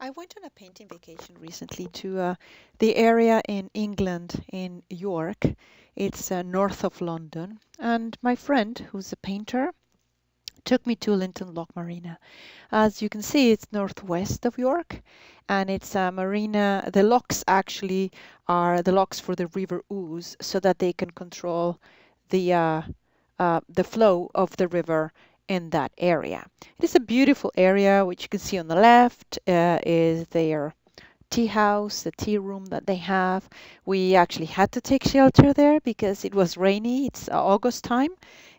I went on a painting vacation recently to the area in England, in York. It's north of London. And my friend, who's a painter, took me to Linton Marina. As you can see, it's northwest of York, and it's a marina. The locks actually are the locks for the River Ouse, so that they can control the flow of the river in that area. It is a beautiful area, which you can see on the left is their tea house, the tea room that they have. We actually had to take shelter there because it was rainy. It's August time.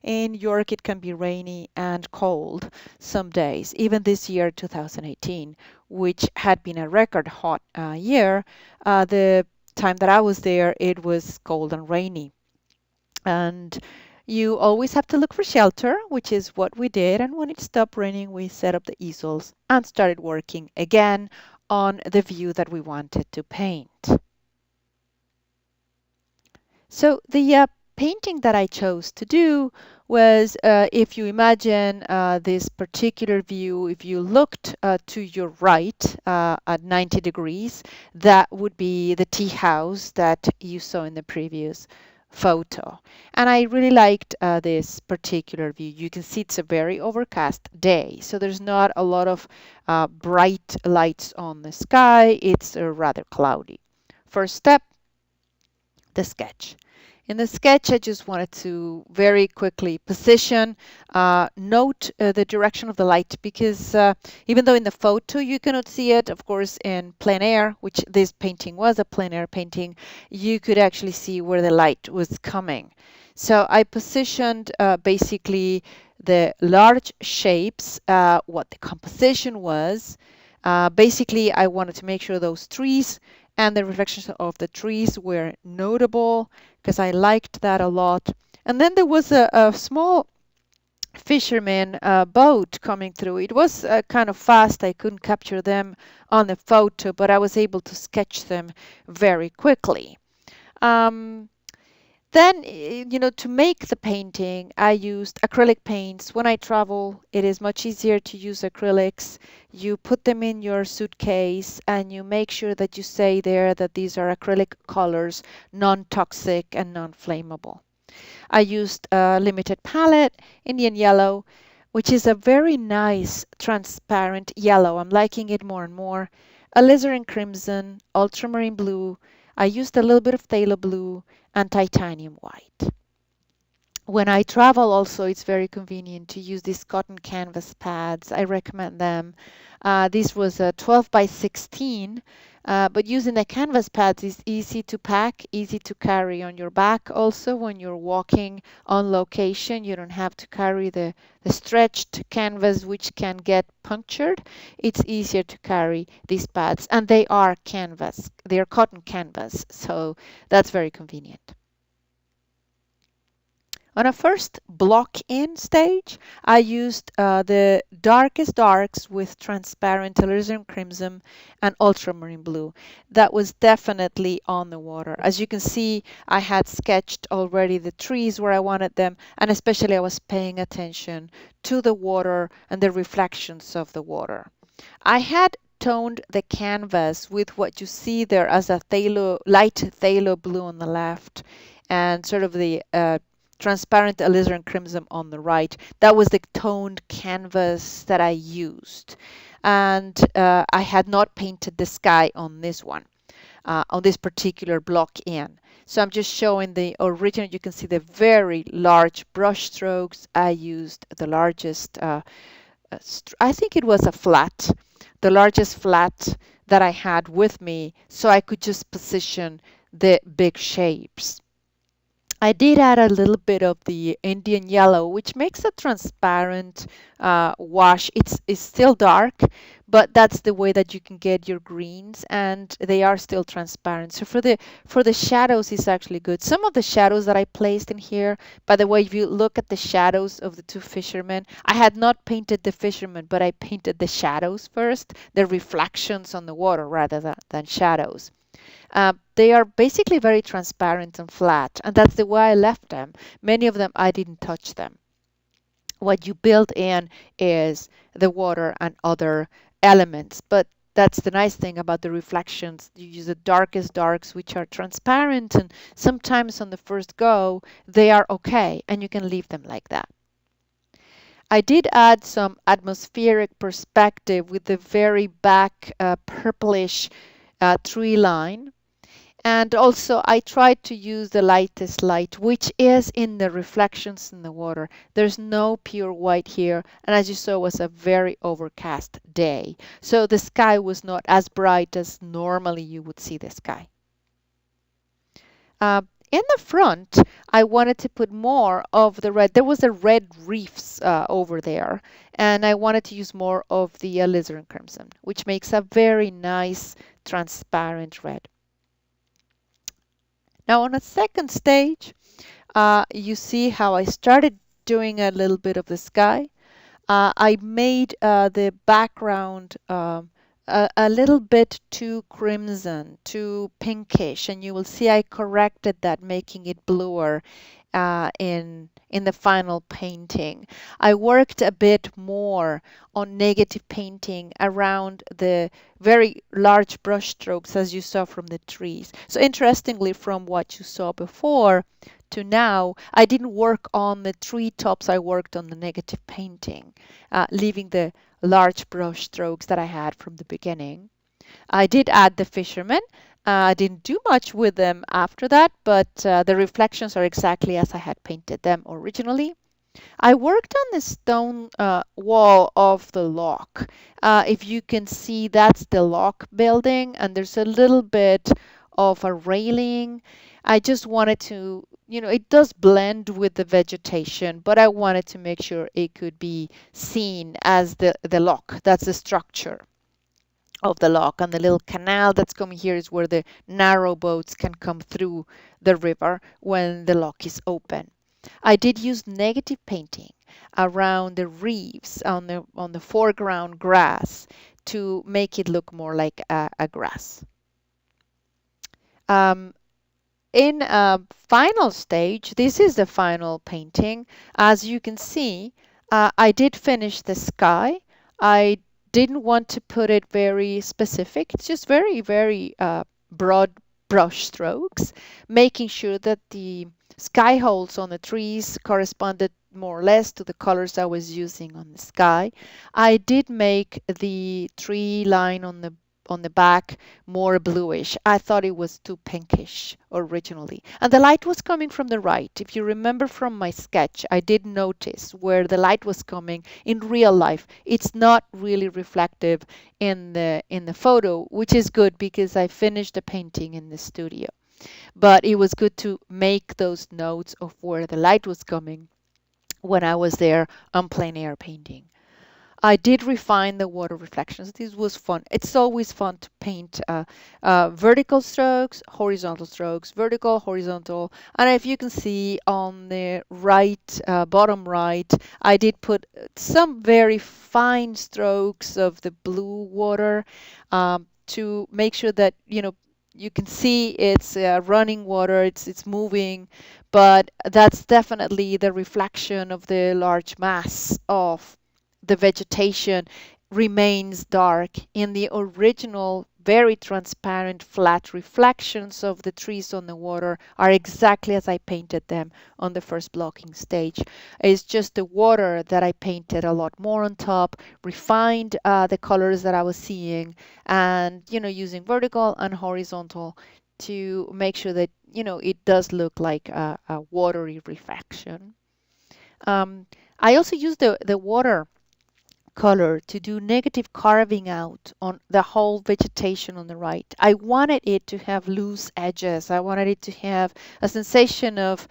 In York, it can be rainy and cold some days. Even this year, 2018, which had been a record hot year, the time that I was there, it was cold and rainy. And you always have to look for shelter, which is what we did. And when it stopped raining, we set up the easels and started working again on the view that we wanted to paint. So the painting that I chose to do was, if you imagine this particular view, if you looked to your right at 90 degrees, that would be the tea house that you saw in the previous photo. And I really liked this particular view. You can see it's a very overcast day, so there's not a lot of bright lights on the sky. It's rather cloudy. First step, the sketch. In the sketch, I just wanted to very quickly position, note the direction of the light, because even though in the photo you cannot see it, of course, in plein air, which this painting was a plein air painting, you could actually see where the light was coming. So I positioned basically the large shapes, what the composition was. Basically, I wanted to make sure those trees and the reflections of the trees were notable, because I liked that a lot. And then there was a small fisherman boat coming through. It was kind of fast. I couldn't capture them on the photo, but I was able to sketch them very quickly. Then, to make the painting, I used acrylic paints. When I travel, it is much easier to use acrylics. You put them in your suitcase and you make sure that you say there that these are acrylic colors, non-toxic and non-flammable. I used a limited palette, Indian yellow, which is a very nice transparent yellow. I'm liking it more and more. Alizarin crimson, ultramarine blue. I used a little bit of phthalo blue and titanium white. When I travel also, it's very convenient to use these cotton canvas pads. I recommend them. This was a 12 by 16, but using the canvas pads is easy to pack, easy to carry on your back. Also, when you're walking on location, you don't have to carry the stretched canvas, which can get punctured. It's easier to carry these pads, and they are canvas. They are cotton canvas, so that's very convenient. On a first block-in stage, I used the darkest darks with transparent alizarin crimson and ultramarine blue. That was definitely on the water. As you can see, I had sketched already the trees where I wanted them, and especially I was paying attention to the water and the reflections of the water. I had toned the canvas with what you see there as a light phthalo blue on the left, and sort of the transparent alizarin crimson on the right. That was the toned canvas that I used. And I had not painted the sky on this one, on this particular block in. So I'm just showing the original. You can see the very large brush strokes. I used the largest, I think it was a flat, the largest flat that I had with me, so I could just position the big shapes. I did add a little bit of the Indian yellow, which makes a transparent wash. It's still dark, but that's the way that you can get your greens, and they are still transparent. So for the shadows, it's actually good. Some of the shadows that I placed in here, by the way, if you look at the shadows of the two fishermen, I had not painted the fishermen, but I painted the shadows first, the reflections on the water rather than shadows. They are basically very transparent and flat, and that's the way I left them. Many of them, I didn't touch them. What you build in is the water and other elements, but that's the nice thing about the reflections. You use the darkest darks, which are transparent, and sometimes on the first go, they are okay, and you can leave them like that. I did add some atmospheric perspective with the very back purplish tree line. And also I tried to use the lightest light, which is in the reflections in the water. There's no pure white here. And as you saw, it was a very overcast day. So the sky was not as bright as normally you would see the sky. In the front, I wanted to put more of the red. There was a red reefs over there, and I wanted to use more of the alizarin crimson, which makes a very nice transparent red. Now on a second stage, you see how I started doing a little bit of the sky. I made the background a little bit too crimson, too pinkish, and you will see I corrected that, making it bluer in the final painting. I worked a bit more on negative painting around the very large brush strokes, as you saw from the trees. So interestingly, from what you saw before to now, I didn't work on the treetops, I worked on the negative painting, leaving the large brush strokes that I had from the beginning. I did add the fishermen. I didn't do much with them after that, but the reflections are exactly as I had painted them originally. I worked on the stone wall of the lock. If you can see, that's the lock building, and there's a little bit of a railing. I just wanted to, it does blend with the vegetation, but I wanted to make sure it could be seen as the lock. That's the structure of the lock, and the little canal that's coming here is where the narrow boats can come through the river when the lock is open. I did use negative painting around the reefs on the foreground grass to make it look more like a grass. In a final stage, this is the final painting. As you can see, I did finish the sky. I didn't want to put it very specific. It's just very, very broad brush strokes, making sure that the sky holes on the trees corresponded more or less to the colors I was using on the sky. I did make the tree line on the back more bluish. I thought it was too pinkish originally. And the light was coming from the right. If you remember from my sketch, I did notice where the light was coming in real life. It's not really reflective in the photo, which is good because I finished the painting in the studio. But it was good to make those notes of where the light was coming when I was there on plein air painting. I did refine the water reflections. This was fun. It's always fun to paint vertical strokes, horizontal strokes, vertical, horizontal. And if you can see on the right, bottom right, I did put some very fine strokes of the blue water to make sure that, you can see it's running water, it's moving, but that's definitely the reflection of the large mass of the vegetation remains dark. In the original, very transparent, flat reflections of the trees on the water are exactly as I painted them on the first blocking stage. It's just the water that I painted a lot more on top, refined the colors that I was seeing, and using vertical and horizontal to make sure that it does look like a watery reflection. I also used the water color to do negative carving out on the whole vegetation on the right. I wanted it to have loose edges. I wanted it to have a sensation of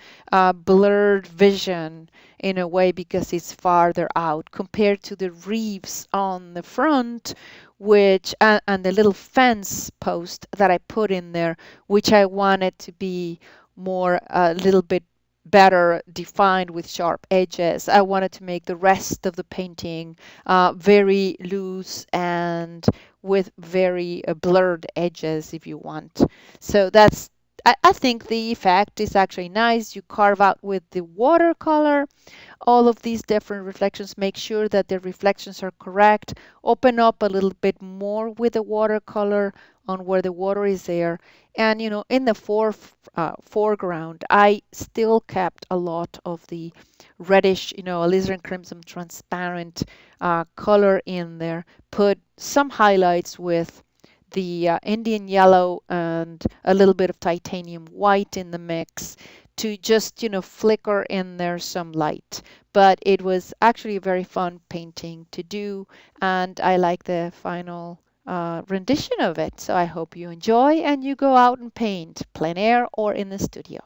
blurred vision in a way because it's farther out compared to the reefs on the front, which and the little fence post that I put in there, which I wanted to be more a little bit better defined with sharp edges. I wanted to make the rest of the painting very loose and with very blurred edges if you want. So that's I think the effect is actually nice. You carve out with the watercolor all of these different reflections, make sure that the reflections are correct, open up a little bit more with the watercolor on where the water is there. And in the foreground, I still kept a lot of the reddish, alizarin crimson transparent color in there, put some highlights with the Indian yellow and a little bit of titanium white in the mix to just, flicker in there some light. But it was actually a very fun painting to do, and I like the final rendition of it. So I hope you enjoy and you go out and paint, plein air or in the studio.